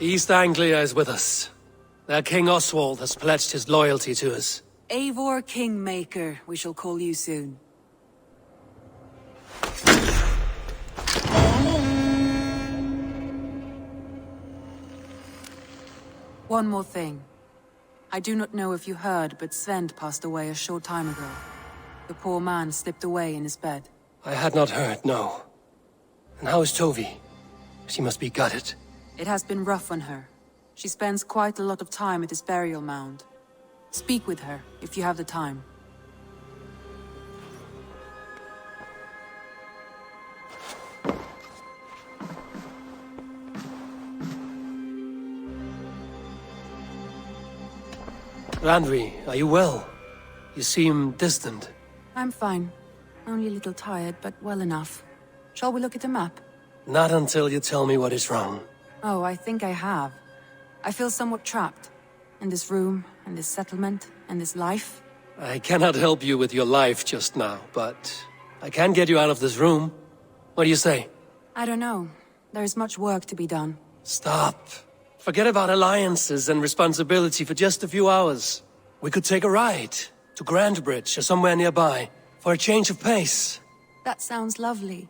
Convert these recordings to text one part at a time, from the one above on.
East Anglia is with us. Their King Oswald has pledged his loyalty to us. Eivor Kingmaker, we shall call you soon. One more thing. I do not know if you heard, but Sven passed away a short time ago. The poor man slipped away in his bed. I had not heard, no. And how is Tovi? She must be gutted. It has been rough on her. She spends quite a lot of time at his burial mound. Speak with her, if you have the time. Randvi, are you well? You seem distant. I'm fine. Only a little tired, but well enough. Shall we look at the map? Not until you tell me what is wrong. Oh, I think I have. I feel somewhat trapped. In this room, in this settlement, in this life. I cannot help you with your life just now, but I can get you out of this room. What do you say? I don't know. There is much work to be done. Stop. Forget about alliances and responsibility for just a few hours. We could take a ride to Grantebridge or somewhere nearby for a change of pace. That sounds lovely.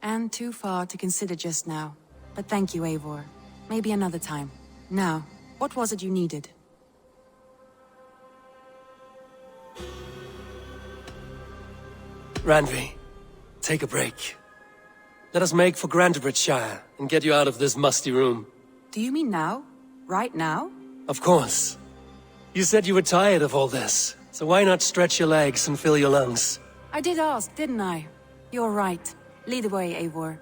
And too far to consider just now. But thank you, Eivor. Maybe another time. Now, what was it you needed? Randvi, take a break. Let us make for Grantebridgeshire and get you out of this musty room. Do you mean now? Right now? Of course. You said you were tired of all this, so why not stretch your legs and fill your lungs? I did ask, didn't I? You're right. Lead the way, Eivor.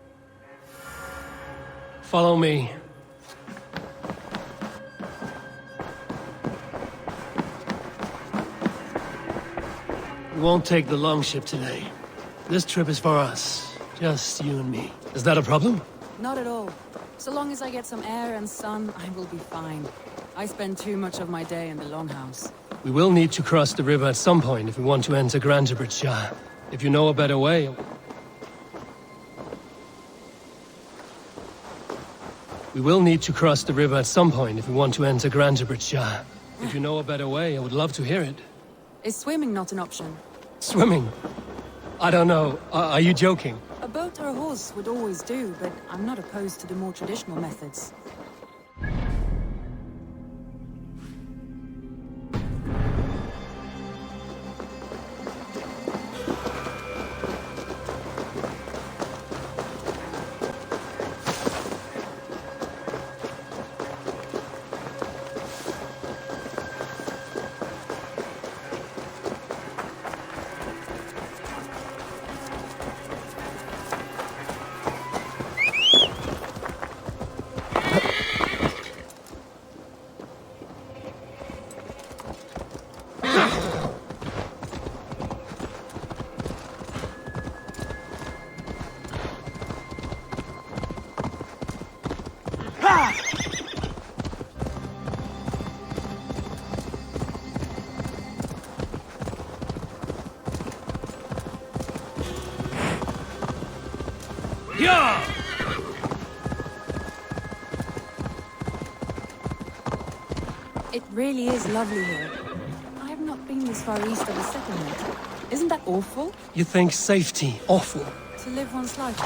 Follow me. We won't take the longship today. This trip is for us. Just you and me. Is that a problem? Not at all. So long as I get some air and sun, I will be fine. I spend too much of my day in the longhouse. We will need to cross the river at some point if we want to enter Grantebridgeshire. If you know a better way... We will need to cross the river at some point if we want to enter Grantebridgeshire. If you know a better way, I would love to hear it. Is swimming not an option? Swimming? I don't know. Are you joking? A boat or a horse would always do, but I'm not opposed to the more traditional methods. It really is lovely here. I have not been this far east of a settlement. Isn't that awful? You think safety awful? To live one's life.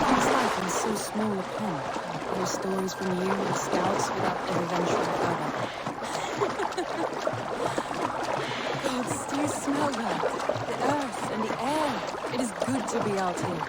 One's life in so small a pond. I hear stories from you and scouts without ever venturing further. Gods, do you smell that? The earth and the air. It is good to be out here.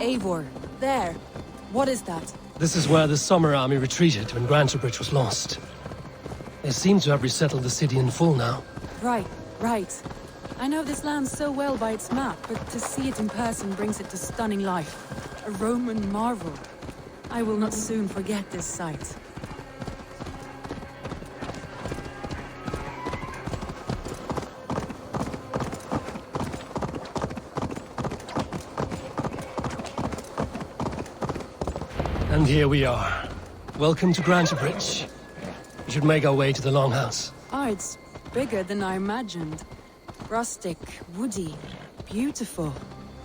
Eivor, there. What is that? This is where the Summer Army retreated when Grantebridge was lost. They seem to have resettled the city in full now. Right. I know this land so well by its map, but to see it in person brings it to stunning life. A Roman marvel. I will not soon forget this sight. And here we are. Welcome to Grantebridge. We should make our way to the Longhouse. Ah, it's bigger than I imagined. Rustic, woody, beautiful.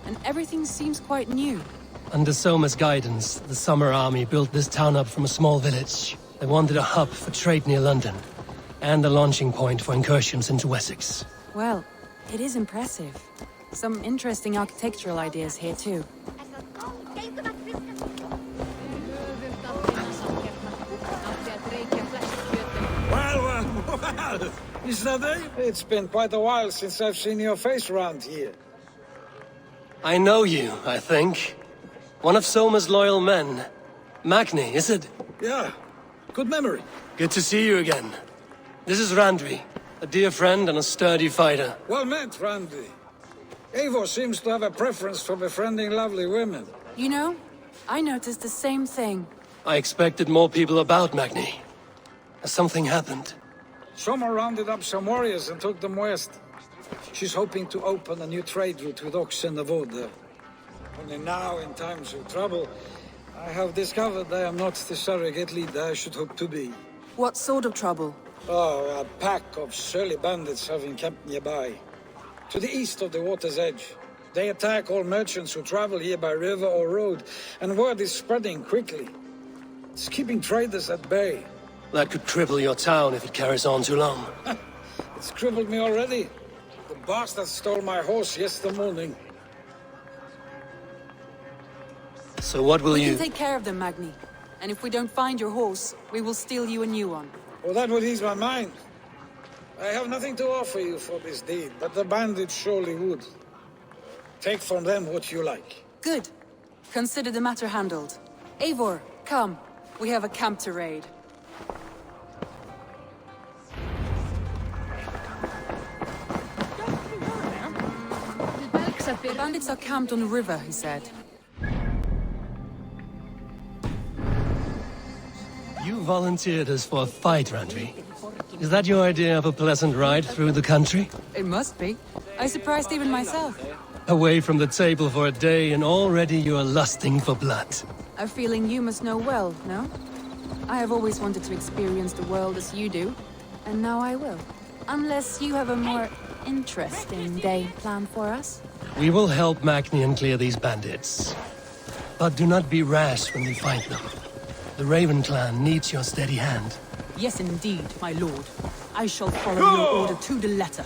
And everything seems quite new. Under Soma's guidance, the Summer Army built this town up from a small village. They wanted a hub for trade near London, and a launching point for incursions into Wessex. Well, it is impressive. Some interesting architectural ideas here too. Well, is that it? It's been quite a while since I've seen your face around here. I know you, I think. One of Soma's loyal men. Magni, is it? Yeah, good memory. Good to see you again. This is Randvi, a dear friend and a sturdy fighter. Well met, Randvi. Eivor seems to have a preference for befriending lovely women. You know, I noticed the same thing. I expected more people about Magni. Has something happened? Soma rounded up some warriors and took them west. She's hoping to open a new trade route with oxen and wood. Only now, in times of trouble, I have discovered I am not the surrogate leader I should hope to be. What sort of trouble? Oh, a pack of surly bandits have encamped nearby. To the east of the water's edge. They attack all merchants who travel here by river or road, and word is spreading quickly. It's keeping traders at bay. That could cripple your town if it carries on too long. It's crippled me already. The bastard stole my horse yesterday morning. So what will We you... can take care of them, Magni. And if we don't find your horse, we will steal you a new one. Well, that would ease my mind. I have nothing to offer you for this deed, but the bandits surely would. Take from them what you like. Good. Consider the matter handled. Eivor, come. We have a camp to raid. The bandits are camped on the river, he said. You volunteered us for a fight, Randvi. Is that your idea of a pleasant ride through the country? It must be. I surprised even myself. Away from the table for a day and already you are lusting for blood. A feeling you must know well, no? I have always wanted to experience the world as you do, and now I will. Unless you have a more interesting day planned for us? We will help Magni clear these bandits. But do not be rash when you find them. The Raven clan needs your steady hand. Yes, indeed, my lord. I shall follow your order to the letter.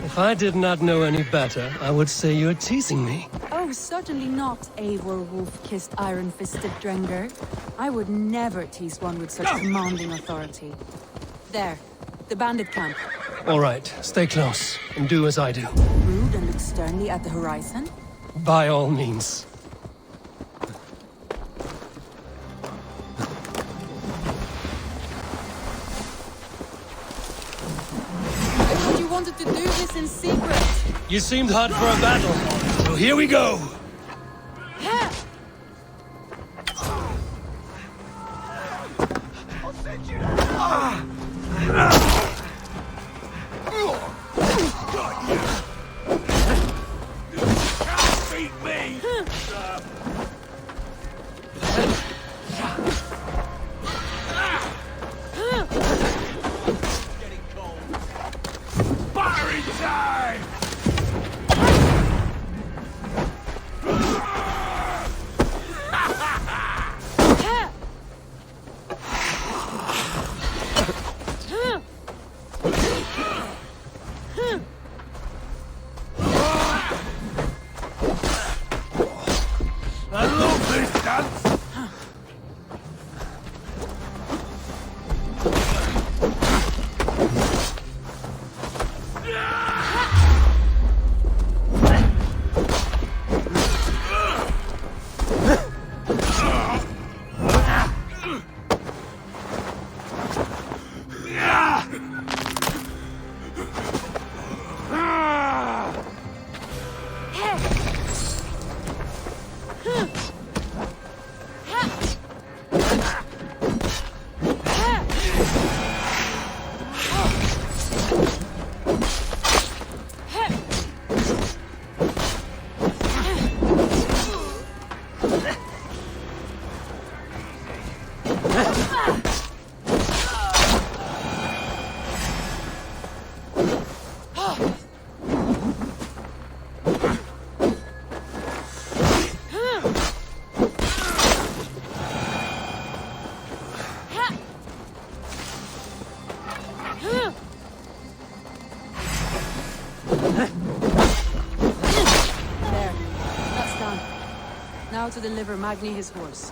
If I did not know any better, I would say you're teasing me. Oh, certainly not, Eivor wolf-kissed iron-fisted Drenger. I would never tease one with such commanding authority. There, the bandit camp. All right, stay close, and do as I do. Rude and look sternly at the horizon? By all means. I thought you wanted to do this in secret. You seemed hot for a battle, so here we go! now to deliver Magni his horse.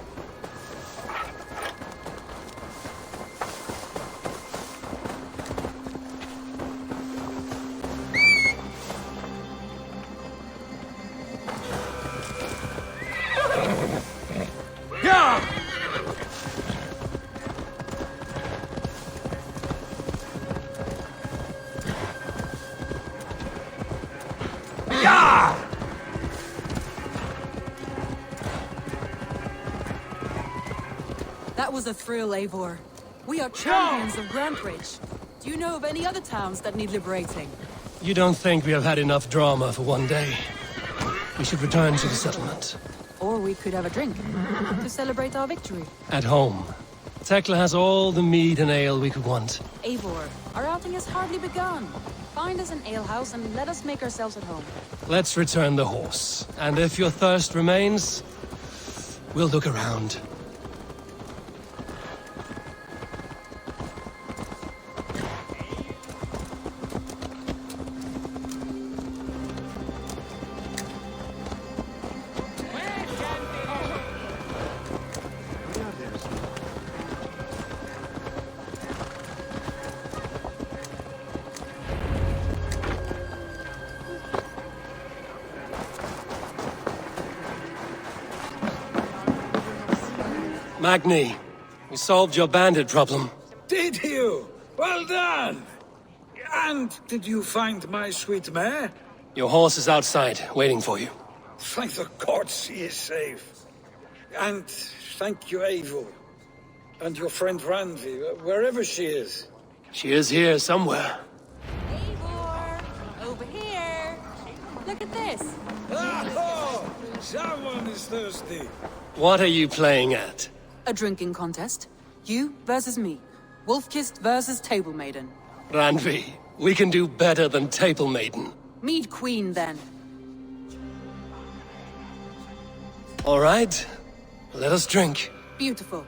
That was a thrill, Eivor. We are champions of Grantebridge. Do you know of any other towns that need liberating? You don't think we have had enough drama for one day? We should return to the settlement. Or we could have a drink to celebrate our victory. At home. Tekla has all the mead and ale we could want. Eivor, our outing has hardly begun. Find us an alehouse and let us make ourselves at home. Let's return the horse. And if your thirst remains, we'll look around. Magni, we solved your bandit problem. Did you? Well done! And did you find my sweet mare? Your horse is outside, waiting for you. Thank the gods he is safe. And thank you, Eivor. And your friend Randvi, wherever she is. She is here somewhere. Eivor! Over here! Look at this! Oh, someone is thirsty. What are you playing at? A drinking contest. You versus me. Wolf-kissed versus Table Maiden. Randvi, we can do better than Table Maiden. Mead Queen, then. All right, let us drink. Beautiful.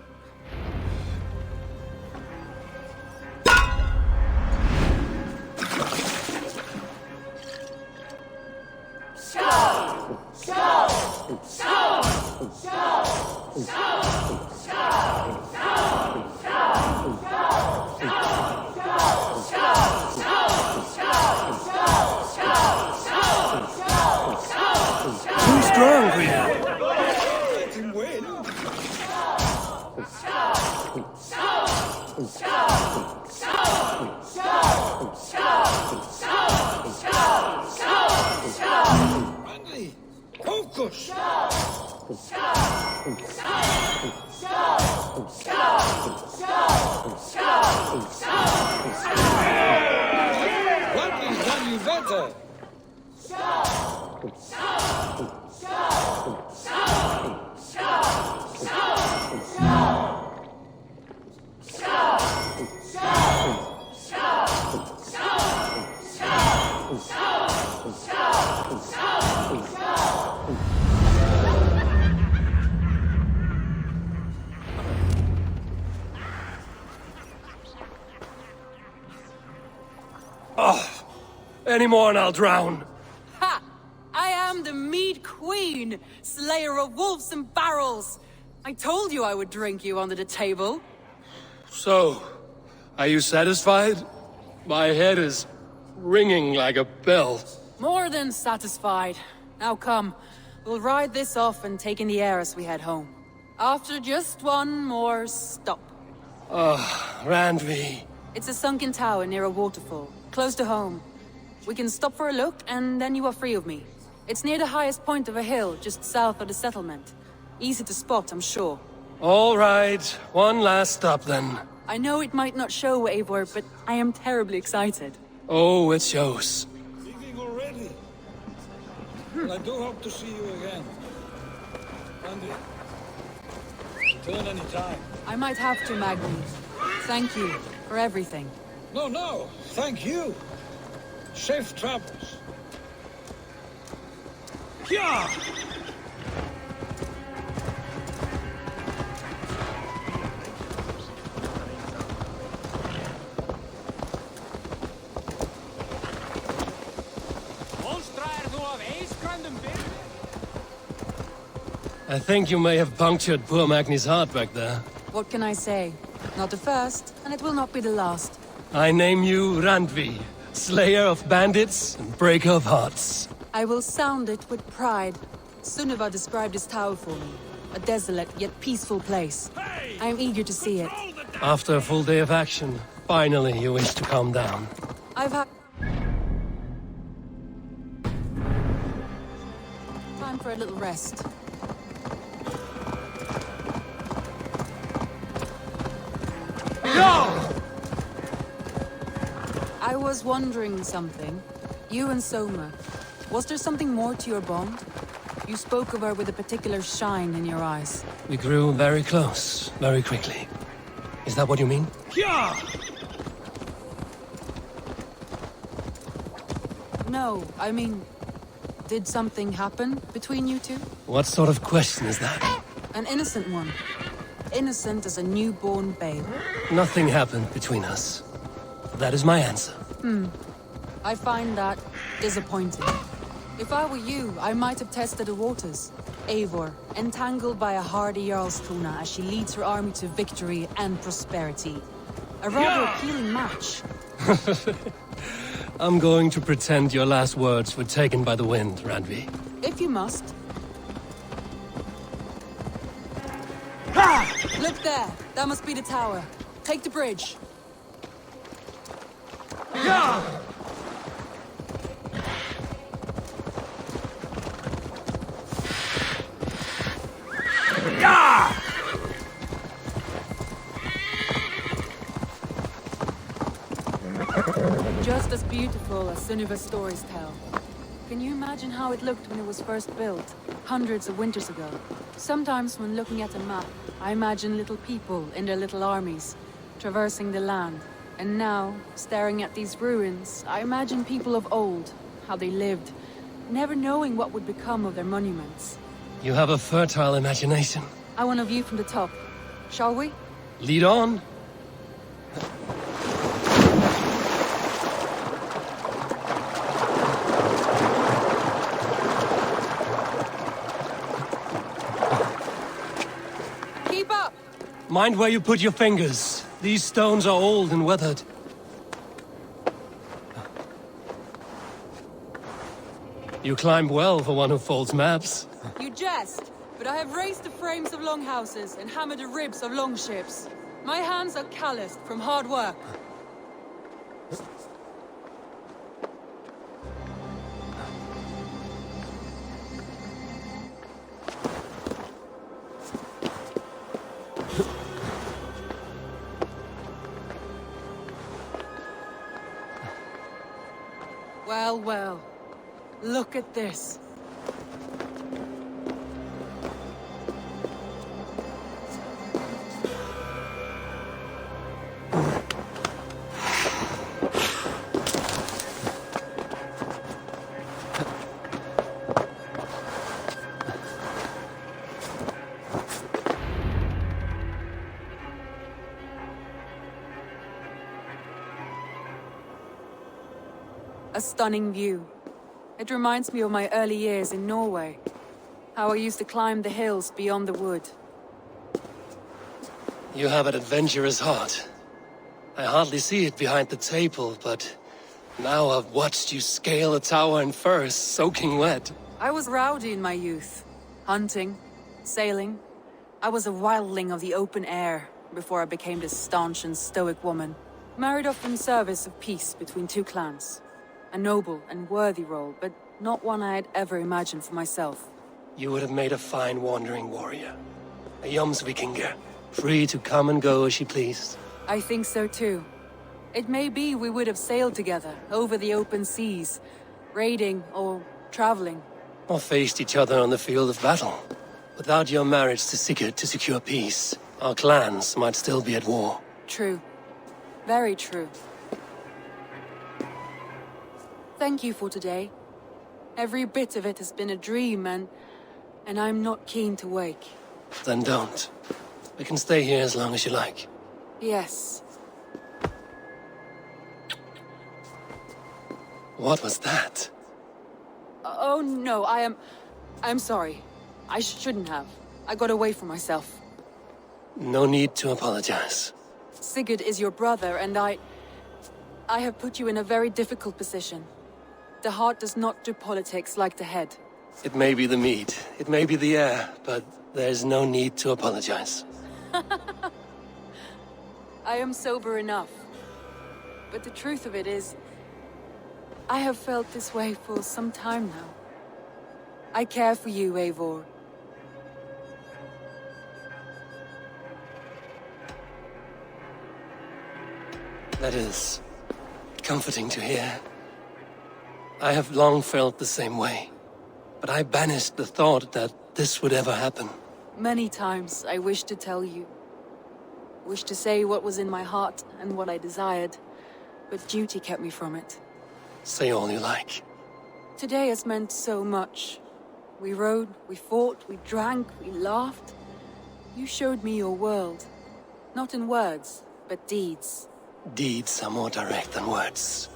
Too strong for you. Let him win. Randy, focus. Randy's done you better. Any more and I'll drown. Ha! I am the Mead Queen, slayer of wolves and barrels. I told you I would drink you under the table. So, are you satisfied? My head is ringing like a bell. More than satisfied. Now come, we'll ride this off and take in the air as we head home. After just one more stop. Randvi. It's a sunken tower near a waterfall, close to home. We can stop for a look, and then you are free of me. It's near the highest point of a hill, just south of the settlement. Easy to spot, I'm sure. All right, one last stop then. I know it might not show, Eivor, but I am terribly excited. Oh, it shows. Leaving already? Well, I do hope to see you again. Randy, return any time. I might have to, Magni. Thank you for everything. No, thank you. Safe travels. Yeah! I think you may have punctured poor Magni's heart back there. What can I say? Not the first, and it will not be the last. I name you Randvi, slayer of bandits and breaker of hearts. I will sound it with pride. Sunniva described this tower for me. A desolate yet peaceful place. I am eager to see it. After a full day of action, finally you wish to calm down. I've had... time for a little rest. I was wondering something. You and Soma. Was there something more to your bond? You spoke of her with a particular shine in your eyes. We grew very close, very quickly. Is that what you mean? No, I mean... did something happen between you two? What sort of question is that? An innocent one. Innocent as a newborn babe. Nothing happened between us. That is my answer. I find that disappointing. If I were you, I might have tested the waters. Eivor, entangled by a hardy Jarlstuna as she leads her army to victory and prosperity. A rather appealing match. I'm going to pretend your last words were taken by the wind, Randvi. If you must. Look there! That must be the tower. Take the bridge. Just as beautiful as Sunniva's stories tell. Can you imagine how it looked when it was first built, hundreds of winters ago? Sometimes when looking at a map, I imagine little people in their little armies, traversing the land. And now, staring at these ruins, I imagine people of old, how they lived, never knowing what would become of their monuments. You have a fertile imagination. I want a view from the top. Shall we? Lead on. Keep up! Mind where you put your fingers. These stones are old and weathered. You climb well for one who folds maps. You jest, but I have raised the frames of longhouses and hammered the ribs of longships. My hands are calloused from hard work. Well, well. Look at this. A stunning view. It reminds me of my early years in Norway. How I used to climb the hills beyond the wood. You have an adventurous heart. I hardly see it behind the table, but now I've watched you scale a tower in furs, soaking wet. I was rowdy in my youth. Hunting, sailing. I was a wildling of the open air before I became this staunch and stoic woman. Married off in service of peace between two clans. A noble and worthy role, but not one I had ever imagined for myself. You would have made a fine wandering warrior. A Jomsvikinger, free to come and go as she pleased. I think so too. It may be we would have sailed together over the open seas, raiding or traveling. Or faced each other on the field of battle. Without your marriage to Sigurd to secure peace, our clans might still be at war. True. Very true. Thank you for today. Every bit of it has been a dream, and I'm not keen to wake. Then don't. We can stay here as long as you like. Yes. What was that? Oh no, I'm sorry. I shouldn't have. I got away from myself. No need to apologize. Sigurd is your brother, and I have put you in a very difficult position. The heart does not do politics like the head. It may be the meat, it may be the air, but there's no need to apologize. I am sober enough. But the truth of it is, I have felt this way for some time now. I care for you, Eivor. That is comforting to hear. I have long felt the same way, but I banished the thought that this would ever happen. Many times I wished to tell you. Wished to say what was in my heart and what I desired, but duty kept me from it. Say all you like. Today has meant so much. We rode, we fought, we drank, we laughed. You showed me your world. Not in words, but deeds. Deeds are more direct than words.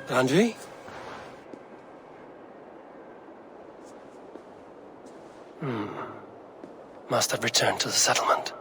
Randvi? Must have returned to the settlement.